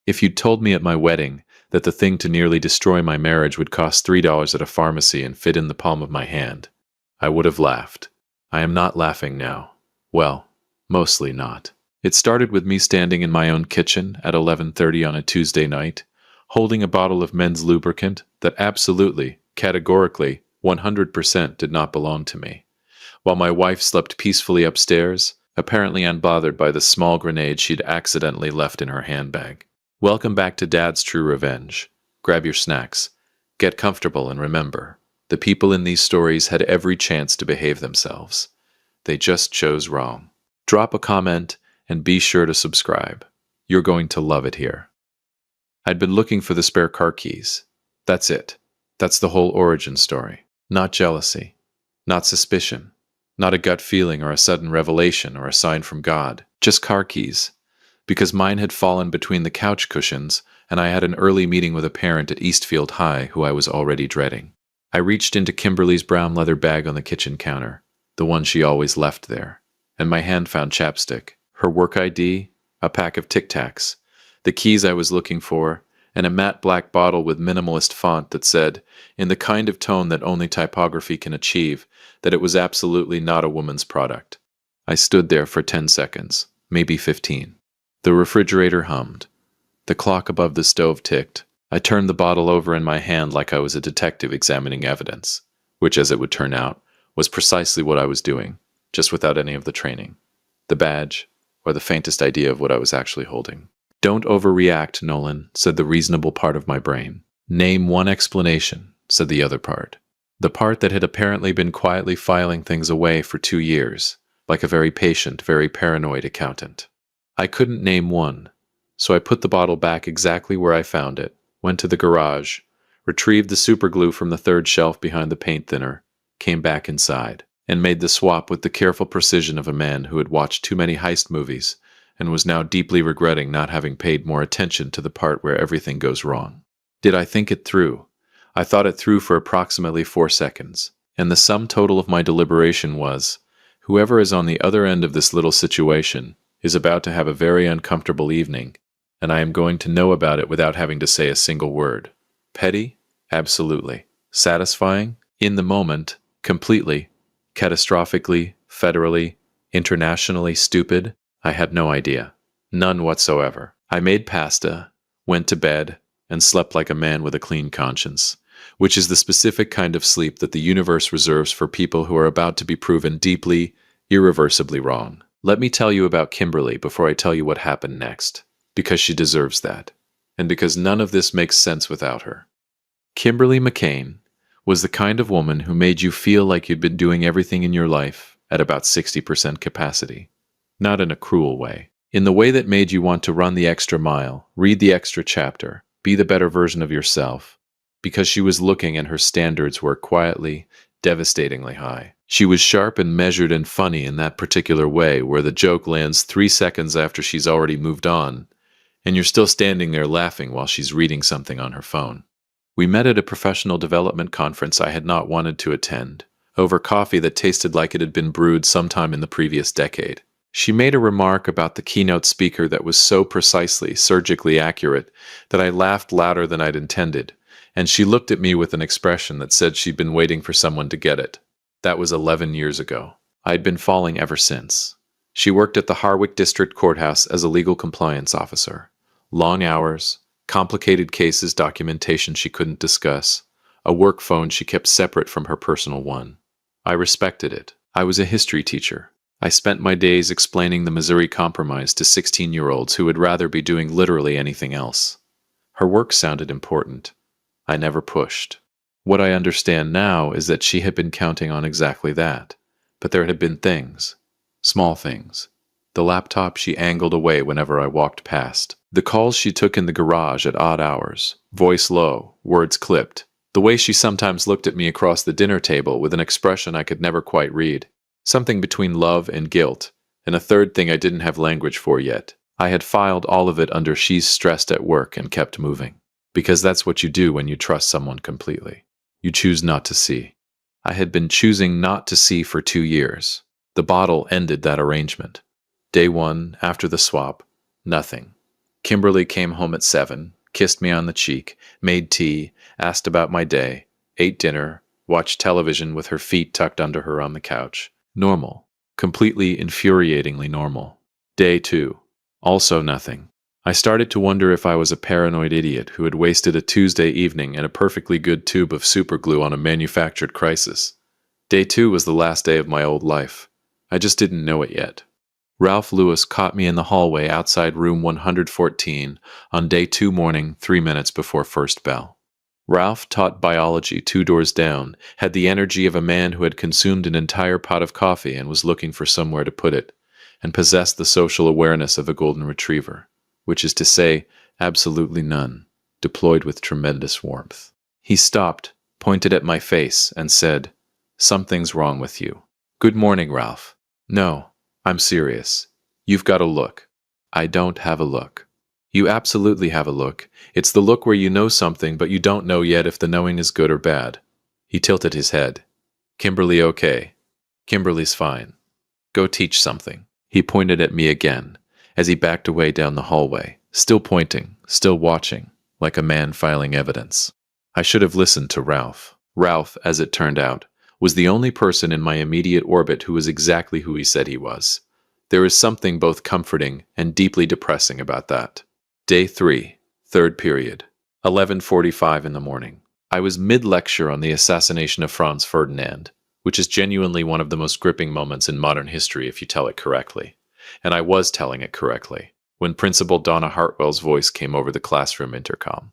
If you'd told me at my wedding that the thing to nearly destroy my marriage would cost $3 at a pharmacy and fit in the palm of my hand, I would have laughed. I am not laughing now. Well, mostly not. It started with me standing in my own kitchen at 11:30 on a Tuesday night, holding a bottle of men's lubricant that absolutely, categorically, 100% did not belong to me, while my wife slept peacefully upstairs, apparently unbothered by the small grenade she'd accidentally left in her handbag. Welcome back to Dad's True Revenge. Grab your snacks, get comfortable, and remember, the people in these stories had every chance to behave themselves. They just chose wrong. Drop a comment and be sure to subscribe. You're going to love it here. I'd been looking for the spare car keys. That's it. That's the whole origin story. Not jealousy, not suspicion, not a gut feeling or a sudden revelation or a sign from God. Just car keys. Because mine had fallen between the couch cushions, and I had an early meeting with a parent at Eastfield High who I was already dreading. I reached into Kimberly's brown leather bag on the kitchen counter, the one she always left there, and my hand found chapstick, her work ID, a pack of Tic Tacs, the keys I was looking for, and a matte black bottle with minimalist font that said, in the kind of tone that only typography can achieve, that it was absolutely not a woman's product. I stood there for 10 seconds, maybe 15. The refrigerator hummed. The clock above the stove ticked. I turned the bottle over in my hand like I was a detective examining evidence, which, as it would turn out, was precisely what I was doing, just without any of the training, the badge, or the faintest idea of what I was actually holding. Don't overreact, Nolan, said the reasonable part of my brain. Name one explanation, said the other part. The part that had apparently been quietly filing things away for 2 years, like a very patient, very paranoid accountant. I couldn't name one, so I put the bottle back exactly where I found it, went to the garage, retrieved the superglue from the third shelf behind the paint thinner, came back inside, and made the swap with the careful precision of a man who had watched too many heist movies and was now deeply regretting not having paid more attention to the part where everything goes wrong. Did I think it through? I thought it through for approximately 4 seconds, and the sum total of my deliberation was, whoever is on the other end of this little situation is about to have a very uncomfortable evening, and I am going to know about it without having to say a single word. Petty? Absolutely. Satisfying? In the moment? Completely. Catastrophically, federally, internationally stupid? I had no idea. None whatsoever. I made pasta, went to bed, and slept like a man with a clean conscience, which is the specific kind of sleep that the universe reserves for people who are about to be proven deeply, irreversibly wrong. Let me tell you about Kimberly before I tell you what happened next, because she deserves that, and because none of this makes sense without her. Kimberly McCain was the kind of woman who made you feel like you'd been doing everything in your life at about 60% capacity. Not in a cruel way. In the way that made you want to run the extra mile, read the extra chapter, be the better version of yourself, because she was looking and her standards were quietly, devastatingly high. She was sharp and measured and funny in that particular way where the joke lands 3 seconds after she's already moved on, and you're still standing there laughing while she's reading something on her phone. We met at a professional development conference I had not wanted to attend, over coffee that tasted like it had been brewed sometime in the previous decade. She made a remark about the keynote speaker that was so precisely, surgically accurate that I laughed louder than I'd intended, and she looked at me with an expression that said she'd been waiting for someone to get it. That was 11 years ago. I'd been falling ever since. She worked at the Harwick District Courthouse as a legal compliance officer. Long hours, complicated cases, documentation she couldn't discuss, a work phone she kept separate from her personal one. I respected it. I was a history teacher. I spent my days explaining the Missouri Compromise to 16-year-olds who would rather be doing literally anything else. Her work sounded important. I never pushed. What I understand now is that she had been counting on exactly that. But there had been things. Small things. The laptop she angled away whenever I walked past. The calls she took in the garage at odd hours. Voice low, words clipped. The way she sometimes looked at me across the dinner table with an expression I could never quite read. Something between love and guilt, and a third thing I didn't have language for yet. I had filed all of it under "she's stressed at work" and kept moving. Because that's what you do when you trust someone completely. You choose not to see. I had been choosing not to see for 2 years. The bottle ended that arrangement. Day 1, after the swap, nothing. Kimberly came home at 7, kissed me on the cheek, made tea, asked about my day, ate dinner, watched television with her feet tucked under her on the couch. Normal. Completely infuriatingly normal. Day 2. Also nothing. I started to wonder if I was a paranoid idiot who had wasted a Tuesday evening and a perfectly good tube of superglue on a manufactured crisis. Day 2 was the last day of my old life. I just didn't know it yet. Ralph Lewis caught me in the hallway outside room 114 on day 2 morning, 3 minutes before first bell. Ralph taught biology 2 doors down, had the energy of a man who had consumed an entire pot of coffee and was looking for somewhere to put it, and possessed the social awareness of a golden retriever, which is to say, absolutely none, deployed with tremendous warmth. He stopped, pointed at my face, and said, "Something's wrong with you." "Good morning, Ralph." "No, I'm serious. You've got a look." "I don't have a look." "You absolutely have a look. It's the look where you know something, but you don't know yet if the knowing is good or bad." He tilted his head. "Kimberly okay?" "Kimberly's fine. Go teach something." He pointed at me again, as he backed away down the hallway, still pointing, still watching, like a man filing evidence. I should have listened to Ralph. Ralph, as it turned out, was the only person in my immediate orbit who was exactly who he said he was. There is something both comforting and deeply depressing about that. Day 3, 3rd period, 11:45 in the morning. I was mid-lecture on the assassination of Franz Ferdinand, which is genuinely one of the most gripping moments in modern history if you tell it correctly. And I was telling it correctly, when Principal Donna Hartwell's voice came over the classroom intercom.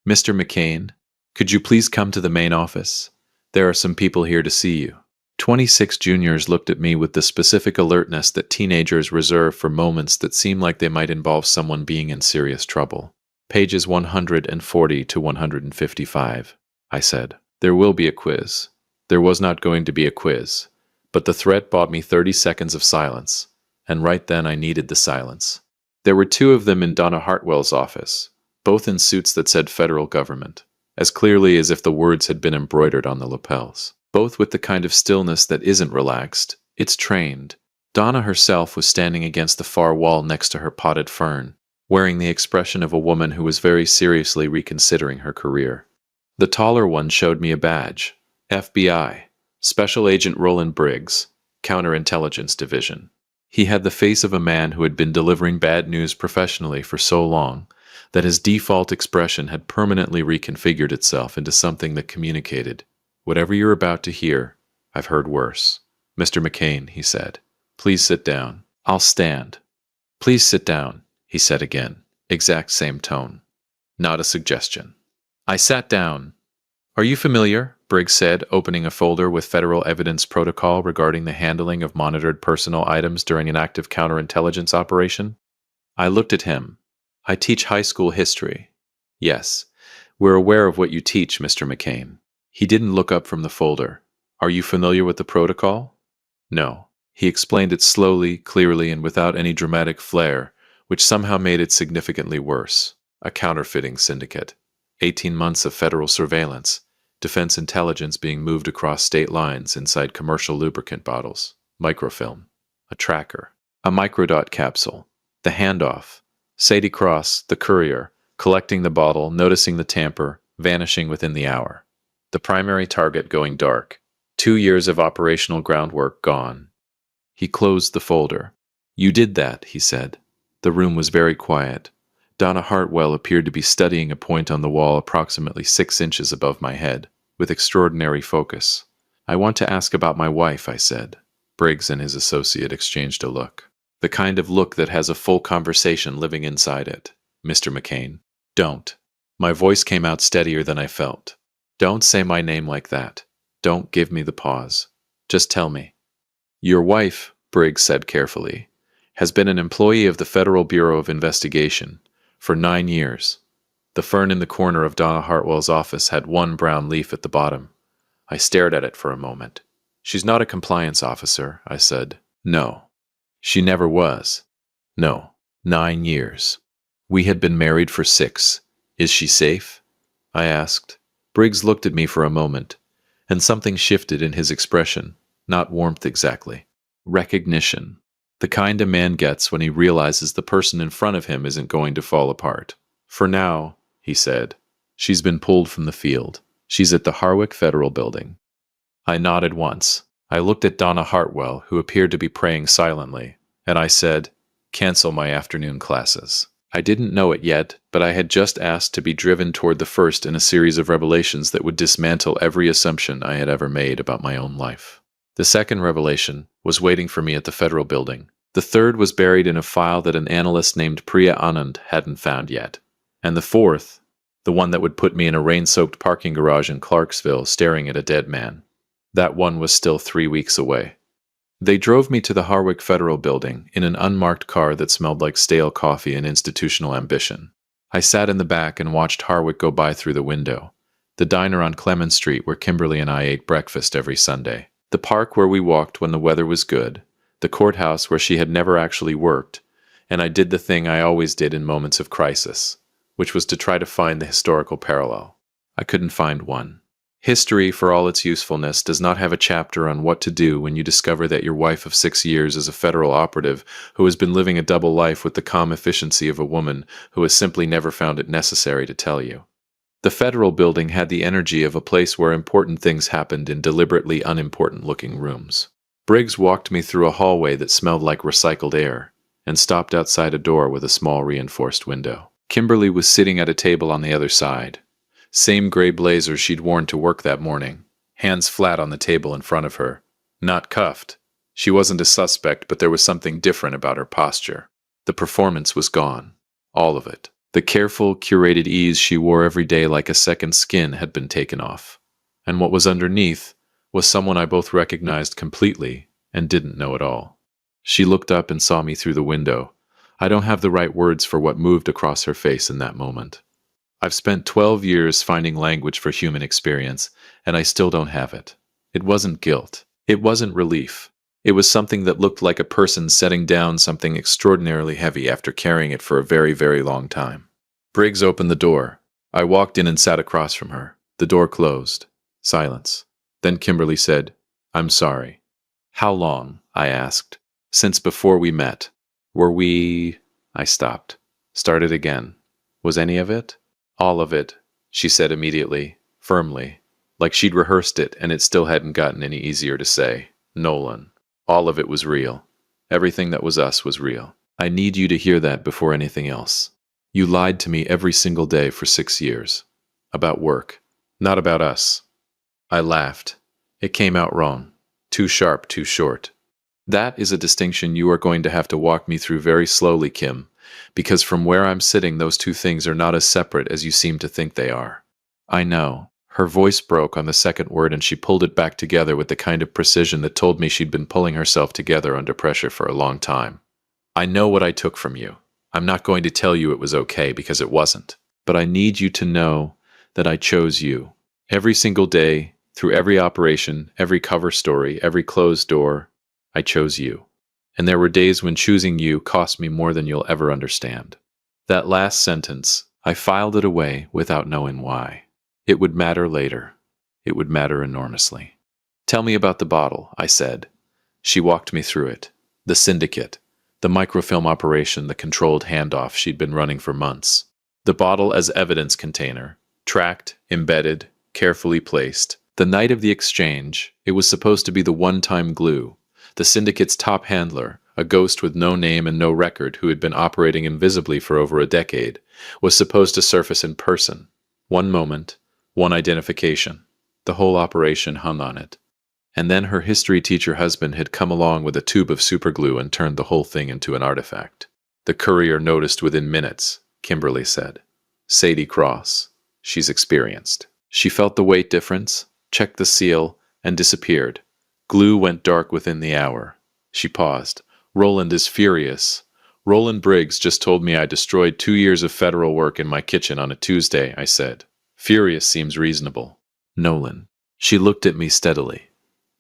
"Mr. McCain, could you please come to the main office? There are some people here to see you." 26 juniors looked at me with the specific alertness that teenagers reserve for moments that seem like they might involve someone being in serious trouble. "Pages 140 to 155, I said. "There will be a quiz." There was not going to be a quiz, but the threat bought me 30 seconds of silence, and right then I needed the silence. There were 2 of them in Donna Hartwell's office, both in suits that said federal government, as clearly as if the words had been embroidered on the lapels. Both with the kind of stillness that isn't relaxed, it's trained. Donna herself was standing against the far wall next to her potted fern, wearing the expression of a woman who was very seriously reconsidering her career. The taller one showed me a badge. FBI, Special Agent Roland Briggs, Counterintelligence Division. He had the face of a man who had been delivering bad news professionally for so long that his default expression had permanently reconfigured itself into something that communicated, "Whatever you're about to hear, I've heard worse." "Mr. McCain," he said, "please sit down." "I'll stand." "Please sit down," he said again, exact same tone. Not a suggestion. I sat down. "Are you familiar?" Briggs said, opening a folder with Federal Evidence Protocol regarding the handling of monitored personal items during an active counterintelligence operation. I looked at him. "I teach high school history." "Yes, we're aware of what you teach, Mr. McCain." He didn't look up from the folder. "Are you familiar with the protocol?" "No." He explained it slowly, clearly, and without any dramatic flair, which somehow made it significantly worse. A counterfeiting syndicate. 18 months of federal surveillance. Defense intelligence being moved across state lines inside commercial lubricant bottles. Microfilm. A tracker. A microdot capsule. The handoff. Sadie Cross, the courier, collecting the bottle, noticing the tamper, vanishing within the hour. The primary target going dark. 2 years of operational groundwork gone. He closed the folder. "You did that," he said. The room was very quiet. Donna Hartwell appeared to be studying a point on the wall approximately 6 inches above my head, with extraordinary focus. "I want to ask about my wife," I said. Briggs and his associate exchanged a look. The kind of look that has a full conversation living inside it. "Mr. McCain, don't." My voice came out steadier than I felt. "Don't say my name like that. Don't give me the pause. Just tell me." "Your wife," Briggs said carefully, "has been an employee of the Federal Bureau of Investigation for 9 years. The fern in the corner of Donna Hartwell's office had 1 brown leaf at the bottom. I stared at it for a moment. "She's not a compliance officer," I said. "No." "She never was." "No." 9 years. "We had been married for 6. Is she safe?" I asked. Briggs looked at me for a moment, and something shifted in his expression, not warmth exactly. Recognition. The kind a man gets when he realizes the person in front of him isn't going to fall apart. For now, he said. She's been pulled from the field. She's at the Harwick Federal Building. I nodded once. I looked at Donna Hartwell, who appeared to be praying silently, and I said, "Cancel my afternoon classes." I didn't know it yet, but I had just asked to be driven toward the first in a series of revelations that would dismantle every assumption I had ever made about my own life. The second revelation was waiting for me at the Federal Building. The third was buried in a file that an analyst named Priya Anand hadn't found yet. And the fourth, the one that would put me in a rain-soaked parking garage in Clarksville staring at a dead man. That one was still 3 weeks away. They drove me to the Harwick Federal Building in an unmarked car that smelled like stale coffee and institutional ambition. I sat in the back and watched Harwick go by through the window, the diner on Clemens Street where Kimberly and I ate breakfast every Sunday, the park where we walked when the weather was good, the courthouse where she had never actually worked, and I did the thing I always did in moments of crisis, which was to try to find the historical parallel. I couldn't find one. History, for all its usefulness, does not have a chapter on what to do when you discover that your wife of 6 years is a federal operative who has been living a double life with the calm efficiency of a woman who has simply never found it necessary to tell you. The Federal Building had the energy of a place where important things happened in deliberately unimportant-looking rooms. Briggs walked me through a hallway that smelled like recycled air and stopped outside a door with a small reinforced window. Kimberly was sitting at a table on the other side. Same gray blazer she'd worn to work that morning, hands flat on the table in front of her. Not cuffed. She wasn't a suspect, but there was something different about her posture. The performance was gone. All of it. The careful, curated ease she wore every day like a second skin had been taken off. And what was underneath was someone I both recognized completely and didn't know at all. She looked up and saw me through the window. I don't have the right words for what moved across her face in that moment. I've spent 12 years finding language for human experience, and I still don't have it. It wasn't guilt. It wasn't relief. It was something that looked like a person setting down something extraordinarily heavy after carrying it for a very, very long time. Briggs opened the door. I walked in and sat across from her. The door closed. Silence. Then Kimberly said, "I'm sorry." "How long?" I asked. "Since before we met. Were we—" I stopped. Started again. "Was any of it?" "All of it," she said immediately, firmly, like she'd rehearsed it and it still hadn't gotten any easier to say. "Nolan, all of it was real. Everything that was us was real. I need you to hear that before anything else. You lied to me every single day for 6 years. About work, not about us." I laughed. It came out wrong. Too sharp, too short. "That is a distinction you are going to have to walk me through very slowly, Kim. Because from where I'm sitting, those two things are not as separate as you seem to think they are." "I know." Her voice broke on the second word and she pulled it back together with the kind of precision that told me she'd been pulling herself together under pressure for a long time. "I know what I took from you. I'm not going to tell you it was okay because it wasn't. But I need you to know that I chose you. Every single day, through every operation, every cover story, every closed door, I chose you. And there were days when choosing you cost me more than you'll ever understand." That last sentence, I filed it away without knowing why. It would matter later. It would matter enormously. "Tell me about the bottle," I said. She walked me through it. The syndicate. The microfilm operation, the controlled handoff she'd been running for months. The bottle as evidence container. Tracked, embedded, carefully placed. The night of the exchange, it was supposed to be the one-time glue. The syndicate's top handler, a ghost with no name and no record who had been operating invisibly for over a decade, was supposed to surface in person. One moment, one identification. The whole operation hung on it. And then her history teacher husband had come along with a tube of superglue and turned the whole thing into an artifact. The courier noticed within minutes, Kimberly said. "Sadie Cross. She's experienced." She felt the weight difference, checked the seal, and disappeared. Glue went dark within the hour. She paused. "Roland is furious. Roland Briggs just told me I destroyed 2 years of federal work in my kitchen on a Tuesday," I said. "Furious seems reasonable." "Nolan." She looked at me steadily.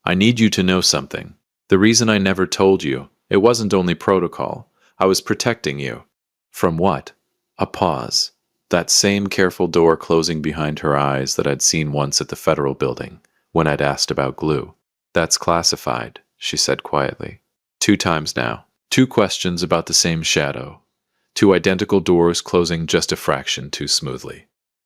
"I need you to know something. The reason I never told you, it wasn't only protocol. I was protecting you." "From what?" A pause. That same careful door closing behind her eyes that I'd seen once at the Federal Building, when I'd asked about glue. "That's classified," she said quietly. 2 times now. Two questions about the same shadow. Two identical doors closing just a fraction too smoothly.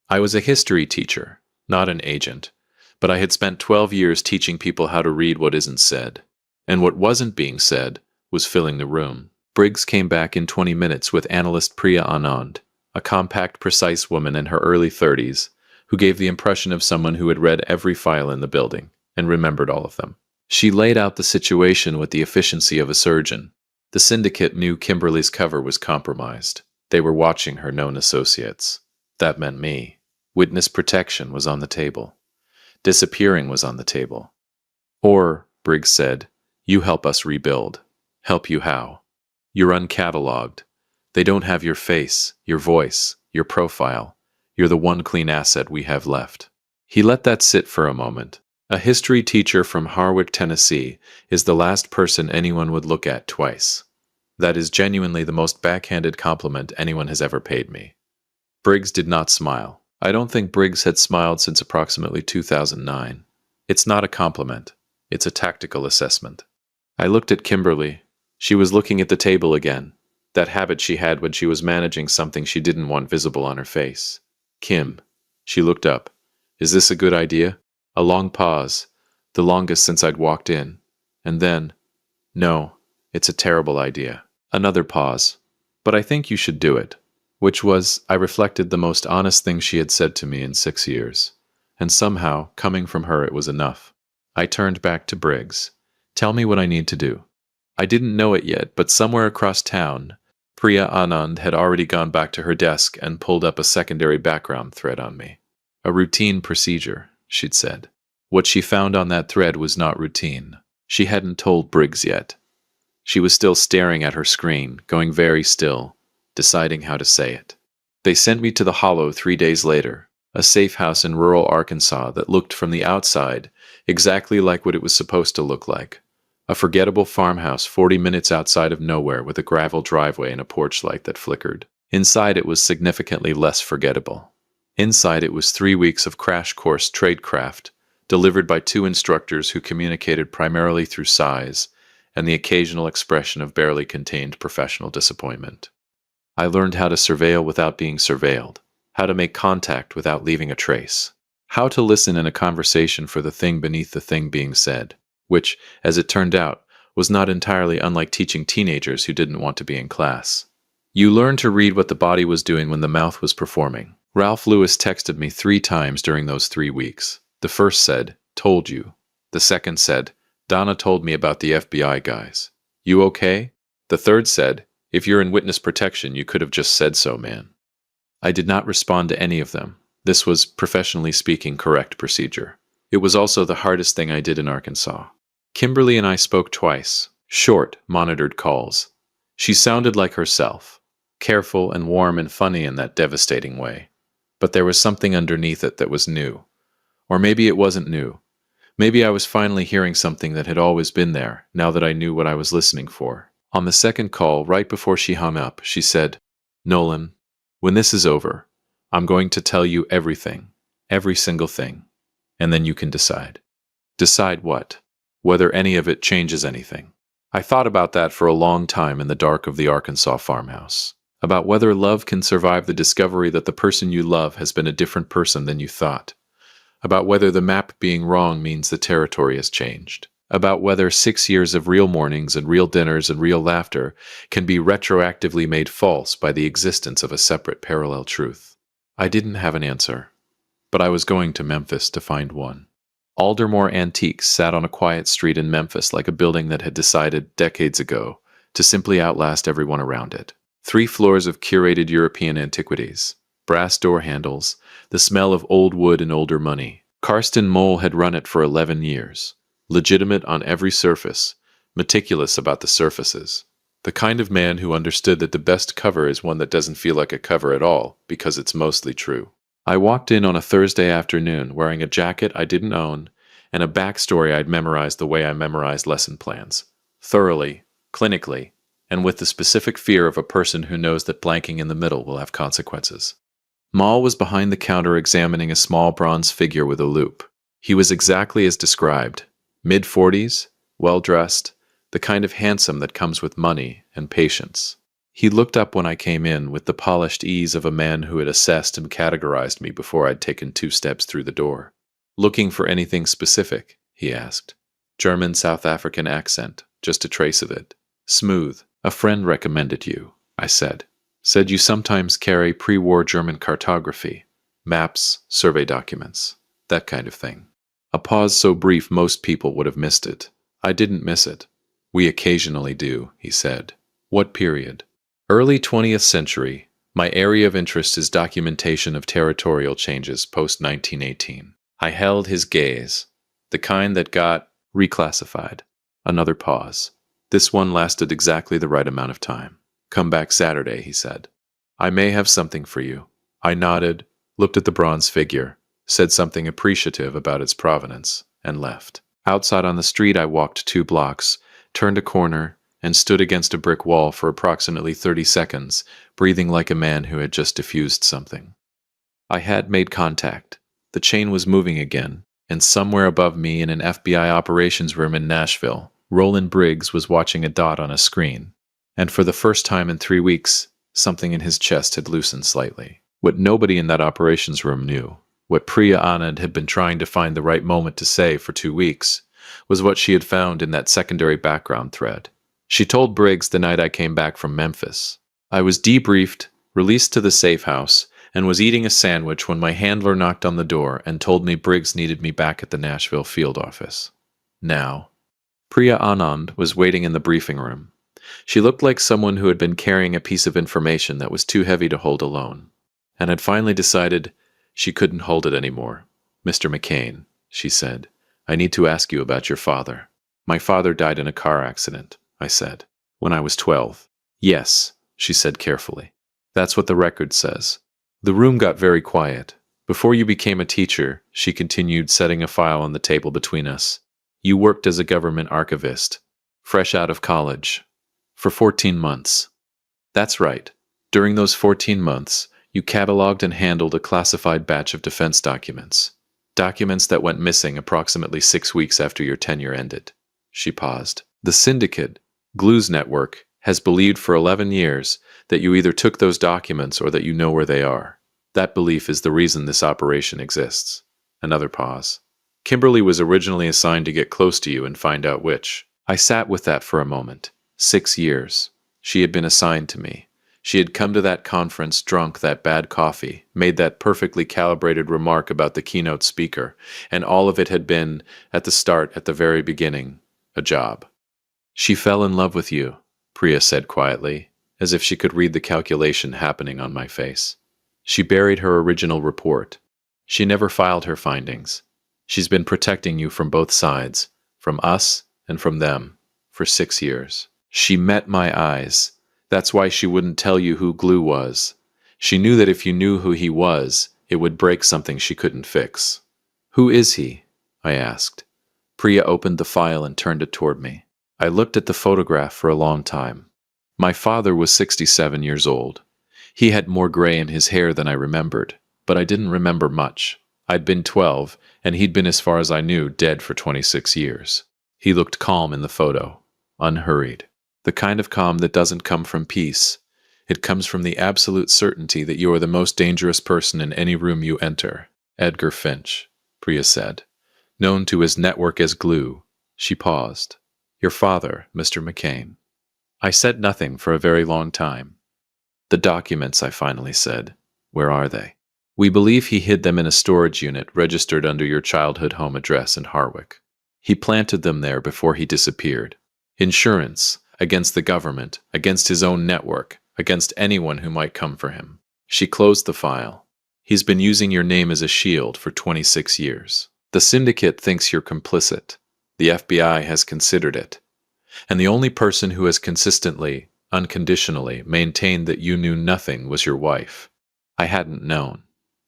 I was a history teacher, not an agent, but I had spent 12 years teaching people how to read what isn't said. And what wasn't being said was filling the room. Briggs came back in 20 minutes with analyst Priya Anand, a compact, precise woman in her early 30s, who gave the impression of someone who had read every file in the building and remembered all of them. She laid out the situation with the efficiency of a surgeon. The syndicate knew Kimberly's cover was compromised. They were watching her known associates. That meant me. Witness protection was on the table. Disappearing was on the table. Or, Briggs said, you help us rebuild. Help you how? You're uncatalogued. They don't have your face, your voice, your profile. You're the one clean asset we have left. He let that sit for a moment. A history teacher from Harwich, Tennessee, is the last person anyone would look at twice. That is genuinely the most backhanded compliment anyone has ever paid me. Briggs did not smile. I don't think Briggs had smiled since approximately 2009. It's not a compliment. It's a tactical assessment. I looked at Kimberly. She was looking at the table again. That habit she had when she was managing something she didn't want visible on her face. Kim. She looked up. Is this a good idea? A long pause, the longest since I'd walked in. And then, no, it's a terrible idea. Another pause. But I think you should do it. Which was, I reflected, the most honest thing she had said to me in 6 years. And somehow, coming from her, it was enough. I turned back to Briggs. Tell me what I need to do. I didn't know it yet, but somewhere across town, Priya Anand had already gone back to her desk and pulled up a secondary background thread on me. A routine procedure, she'd said. What she found on that thread was not routine. She hadn't told Briggs yet. She was still staring at her screen, going very still, deciding how to say it. They sent me to the Hollow 3 days later, a safe house in rural Arkansas that looked from the outside exactly like what it was supposed to look like. A forgettable farmhouse 40 minutes outside of nowhere with a gravel driveway and a porch light that flickered. Inside it was significantly less forgettable. Inside it was 3 weeks of crash course tradecraft, delivered by 2 instructors who communicated primarily through sighs and the occasional expression of barely contained professional disappointment. I learned how to surveil without being surveilled, how to make contact without leaving a trace, how to listen in a conversation for the thing beneath the thing being said, which, as it turned out, was not entirely unlike teaching teenagers who didn't want to be in class. You learn to read what the body was doing when the mouth was performing. Ralph Lewis texted me 3 times during those 3 weeks. The first said, "Told you." The second said, "Donna told me about the FBI guys. You okay?" The third said, "If you're in witness protection, you could have just said so, man." I did not respond to any of them. This was, professionally speaking, correct procedure. It was also the hardest thing I did in Arkansas. Kimberly and I spoke twice, short, monitored calls. She sounded like herself, careful and warm and funny in that devastating way. But there was something underneath it that was new. Or maybe it wasn't new. Maybe I was finally hearing something that had always been there, now that I knew what I was listening for. On the second call, right before she hung up, she said, "Nolan, when this is over, I'm going to tell you everything, every single thing, and then you can decide." Decide what? Whether any of it changes anything. I thought about that for a long time in the dark of the Arkansas farmhouse. About whether love can survive the discovery that the person you love has been a different person than you thought. About whether the map being wrong means the territory has changed. About whether 6 years of real mornings and real dinners and real laughter can be retroactively made false by the existence of a separate parallel truth. I didn't have an answer, but I was going to Memphis to find one. Aldermore Antiques sat on a quiet street in Memphis like a building that had decided, decades ago, to simply outlast everyone around it. 3 floors of curated European antiquities, brass door handles, the smell of old wood and older money. Karsten Moll had run it for 11 years. Legitimate on every surface, meticulous about the surfaces. The kind of man who understood that the best cover is one that doesn't feel like a cover at all, because it's mostly true. I walked in on a Thursday afternoon wearing a jacket I didn't own and a backstory I'd memorized the way I memorized lesson plans. Thoroughly, clinically, and with the specific fear of a person who knows that blanking in the middle will have consequences. Moll was behind the counter examining a small bronze figure with a loop. He was exactly as described. Mid-40s, well-dressed, the kind of handsome that comes with money and patience. He looked up when I came in with the polished ease of a man who had assessed and categorized me before I'd taken 2 steps through the door. "Looking for anything specific?" he asked. German South African accent, just a trace of it. Smooth. "A friend recommended you," I said. "Said you sometimes carry pre-war German cartography, maps, survey documents, that kind of thing." A pause so brief most people would have missed it. I didn't miss it. "We occasionally do," he said. "What period?" "Early 20th century. My area of interest is documentation of territorial changes post-1918. I held his gaze, the kind that got reclassified. Another pause. This one lasted exactly the right amount of time. "Come back Saturday," he said. "I may have something for you." I nodded, looked at the bronze figure, said something appreciative about its provenance, and left. Outside on the street, I walked 2 blocks, turned a corner, and stood against a brick wall for approximately 30 seconds, breathing like a man who had just diffused something. I had made contact. The chain was moving again, and somewhere above me in an FBI operations room in Nashville, Roland Briggs was watching a dot on a screen. And for the first time in 3 weeks, something in his chest had loosened slightly. What nobody in that operations room knew, what Priya Anand had been trying to find the right moment to say for 2 weeks, was what she had found in that secondary background thread. She told Briggs the night I came back from Memphis. I was debriefed, released to the safe house, and was eating a sandwich when my handler knocked on the door and told me Briggs needed me back at the Nashville field office. Now, Priya Anand was waiting in the briefing room. She looked like someone who had been carrying a piece of information that was too heavy to hold alone, and had finally decided she couldn't hold it anymore. "Mr. McCain," she said, "I need to ask you about your father." "My father died in a car accident," I said, "when I was 12. "Yes," she said carefully. "That's what the record says." The room got very quiet. "Before you became a teacher," she continued, setting a file on the table between us, "you worked as a government archivist, fresh out of college, for 14 months. "That's right. During those 14 months, you cataloged and handled a classified batch of defense documents. Documents that went missing approximately 6 weeks after your tenure ended." She paused. "The syndicate, Glue's network, has believed for 11 years that you either took those documents or that you know where they are. That belief is the reason this operation exists." Another pause. "Kimberly was originally assigned to get close to you and find out which." I sat with that for a moment. 6 years. She had been assigned to me. She had come to that conference, drunk that bad coffee, made that perfectly calibrated remark about the keynote speaker, and all of it had been, at the start, at the very beginning, a job. "She fell in love with you," Priya said quietly, as if she could read the calculation happening on my face. "She buried her original report. She never filed her findings. She's been protecting you from both sides, from us and from them, for 6 years. She met my eyes. That's why she wouldn't tell you who Glue was. She knew that if you knew who he was, it would break something she couldn't fix." "Who is he?" I asked. Priya opened the file and turned it toward me. I looked at the photograph for a long time. My father was 67 years old. He had more gray in his hair than I remembered, but I didn't remember much. I'd been 12, and he'd been, as far as I knew, dead for 26 years. He looked calm in the photo, unhurried. The kind of calm that doesn't come from peace. It comes from the absolute certainty that you are the most dangerous person in any room you enter. "Edgar Finch," Priya said, "known to his network as Glue." She paused. "Your father, Mr. McCain." I said nothing for a very long time. "The documents," I finally said. "Where are they?" "We believe he hid them in a storage unit registered under your childhood home address in Harwick. He planted them there before he disappeared. Insurance, against the government, against his own network, against anyone who might come for him." She closed the file. "He's been using your name as a shield for 26 years. The syndicate thinks you're complicit. The FBI has considered it. And the only person who has consistently, unconditionally, maintained that you knew nothing was your wife. I hadn't known.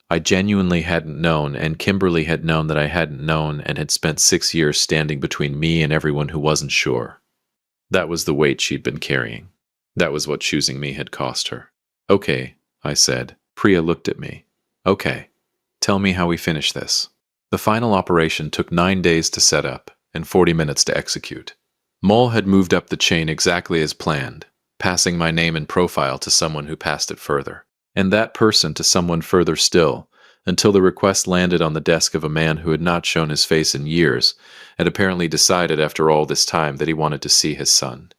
I genuinely hadn't known, and Kimberly had known that I hadn't known and had spent 6 years standing between me and everyone who wasn't sure. That was the weight she'd been carrying. That was what choosing me had cost her." "Okay," I said. Priya looked at me. "Okay. Tell me how we finish this." The final operation took 9 days to set up and 40 minutes to execute. Mole had moved up the chain exactly as planned, passing my name and profile to someone who passed it further, and that person to someone further still, until the request landed on the desk of a man who had not shown his face in years, and apparently decided after all this time that he wanted to see his son.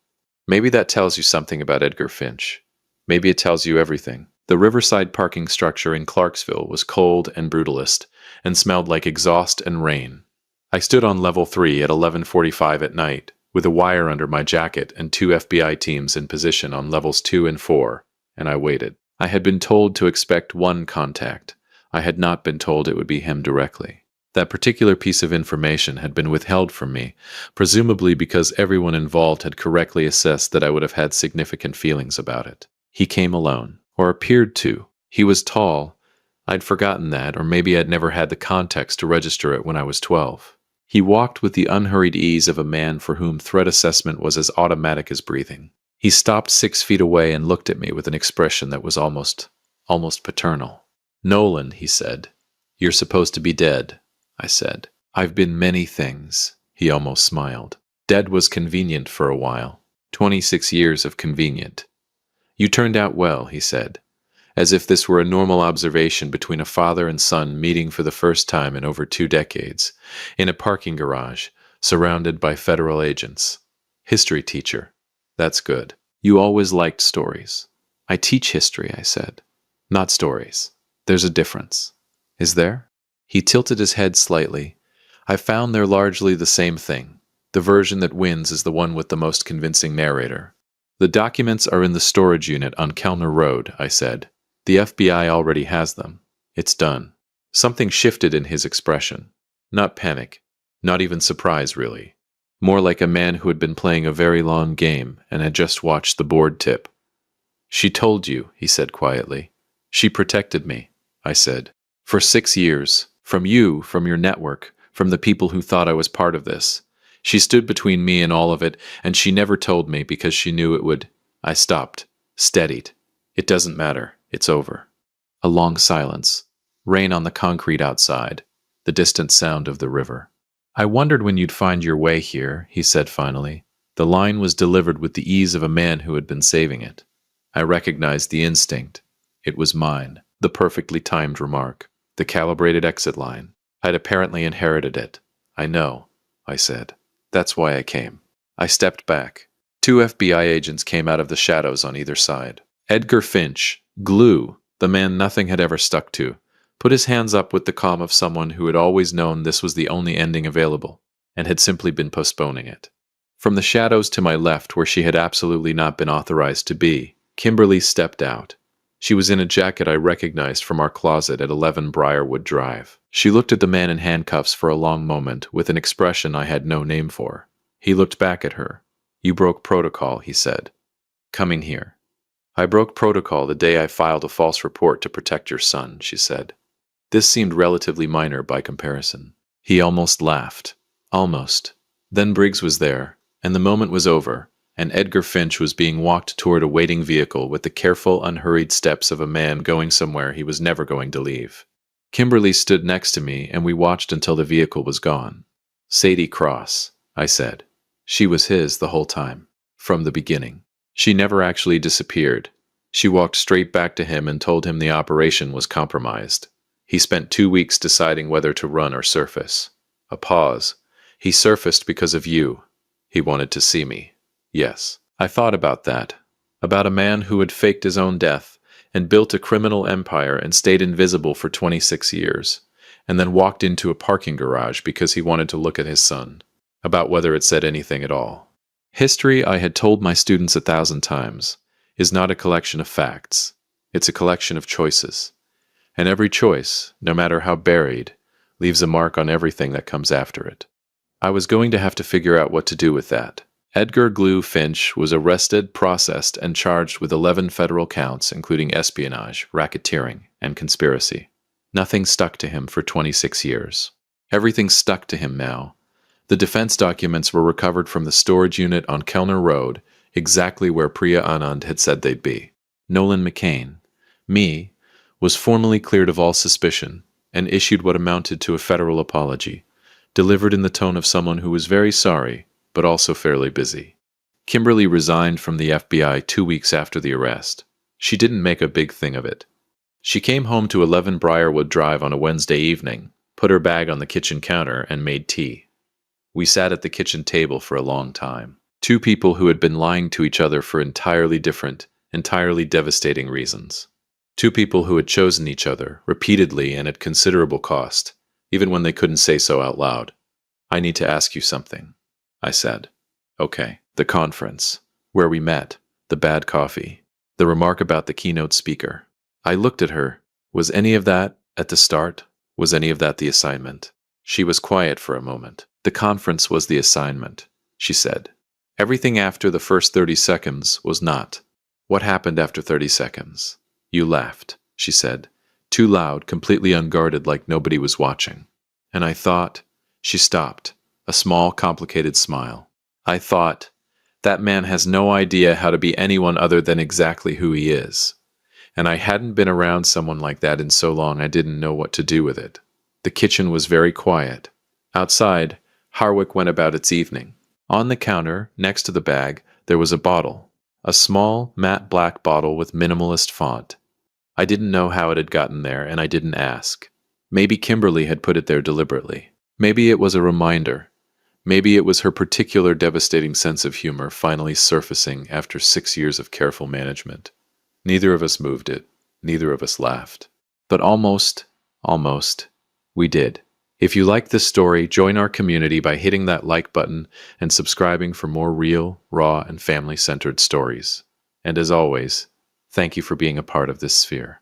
Maybe that tells you something about Edgar Finch. Maybe it tells you everything. The riverside parking structure in Clarksville was cold and brutalist, and smelled like exhaust and rain. I stood on level 3 at 11:45 at night, with a wire under my jacket and 2 FBI teams in position on levels 2 and 4, and I waited. I had been told to expect one contact. I had not been told it would be him directly. That particular piece of information had been withheld from me, presumably because everyone involved had correctly assessed that I would have had significant feelings about it. He came alone, or appeared to. He was tall. I'd forgotten that, or maybe I'd never had the context to register it when I was 12. He walked with the unhurried ease of a man for whom threat assessment was as automatic as breathing. He stopped 6 feet away and looked at me with an expression that was almost paternal. "Nolan," he said, "you're supposed to be dead." I said, "I've been many things." He almost smiled. Dead was convenient for a while. 26 years of convenient. "You turned out well," he said, as if this were a normal observation between a father and son meeting for the first time in over 2 decades, in a parking garage, surrounded by federal agents. "History teacher. That's good. You always liked stories." "I teach history," I said. "Not stories. There's a difference." "Is there?" He tilted his head slightly. "I found they're largely the same thing. The version that wins is the one with the most convincing narrator." "The documents are in the storage unit on Kellner Road," I said. "The FBI already has them. It's done." Something shifted in his expression. Not panic. Not even surprise, really. More like a man who had been playing a very long game and had just watched the board tip. "She told you," he said quietly. "She protected me," I said. "For 6 years. From you, from your network, from the people who thought I was part of this. She stood between me and all of it, and she never told me because she knew it would." I stopped, steadied. "It doesn't matter. It's over." A long silence. Rain on the concrete outside. The distant sound of the river. "I wondered when you'd find your way here," he said finally. The line was delivered with the ease of a man who had been saving it. I recognized the instinct. It was mine. The perfectly timed remark. The calibrated exit line. I'd apparently inherited it. "I know," I said. "That's why I came." I stepped back. 2 FBI agents came out of the shadows on either side. Edgar Finch, glue, the man nothing had ever stuck to, put his hands up with the calm of someone who had always known this was the only ending available, and had simply been postponing it. From the shadows to my left, where she had absolutely not been authorized to be, Kimberly stepped out. She was in a jacket I recognized from our closet at 11 Briarwood Drive. She looked at the man in handcuffs for a long moment with an expression I had no name for. He looked back at her. "You broke protocol," he said. "Coming here." "I broke protocol the day I filed a false report to protect your son," she said. This seemed relatively minor by comparison. He almost laughed. Almost. Then Briggs was there, and the moment was over, and Edgar Finch was being walked toward a waiting vehicle with the careful, unhurried steps of a man going somewhere he was never going to leave. Kimberly stood next to me, and we watched until the vehicle was gone. "Sadie Cross," I said. She was his the whole time. From the beginning. She never actually disappeared. She walked straight back to him and told him the operation was compromised. He spent 2 weeks deciding whether to run or surface. A pause. "He surfaced because of you. He wanted to see me." Yes, I thought about that. About a man who had faked his own death and built a criminal empire and stayed invisible for 26 years, and then walked into a parking garage because he wanted to look at his son. About whether it said anything at all. History, I had told my students 1,000 times, is not a collection of facts. It's a collection of choices. And every choice, no matter how buried, leaves a mark on everything that comes after it. I was going to have to figure out what to do with that. Edgar "Glue" Finch was arrested, processed, and charged with 11 federal counts, including espionage, racketeering, and conspiracy. Nothing stuck to him for 26 years. Everything stuck to him now. The defense documents were recovered from the storage unit on Kellner Road, exactly where Priya Anand had said they'd be. Nolan McCain, me, was formally cleared of all suspicion and issued what amounted to a federal apology, delivered in the tone of someone who was very sorry, but also fairly busy. Kimberly resigned from the FBI 2 weeks after the arrest. She didn't make a big thing of it. She came home to 11 Briarwood Drive on a Wednesday evening, put her bag on the kitchen counter, and made tea. We sat at the kitchen table for a long time. Two people who had been lying to each other for entirely different, entirely devastating reasons. Two people who had chosen each other, repeatedly and at considerable cost, even when they couldn't say so out loud. "I need to ask you something," I said. "Okay." The conference, where we met, the bad coffee, the remark about the keynote speaker. I looked at her. Was any of that at the start? Was any of that the assignment? She was quiet for a moment. "The conference was the assignment," she said. "Everything after the first 30 seconds was not." "What happened after 30 seconds? "You laughed," she said, too loud, completely unguarded, like nobody was watching. "And I thought—" She stopped, a small, complicated smile. "I thought, that man has no idea how to be anyone other than exactly who he is. And I hadn't been around someone like that in so long I didn't know what to do with it." The kitchen was very quiet. Outside, Harwick went about its evening. On the counter, next to the bag, there was a bottle. A small, matte black bottle with minimalist font. I didn't know how it had gotten there, and I didn't ask. Maybe Kimberly had put it there deliberately. Maybe it was a reminder. Maybe it was her particular devastating sense of humor finally surfacing after 6 years of careful management. Neither of us moved it. Neither of us laughed. But almost, we did. If you like this story, join our community by hitting that like button and subscribing for more real, raw, and family-centered stories. And as always, thank you for being a part of this sphere.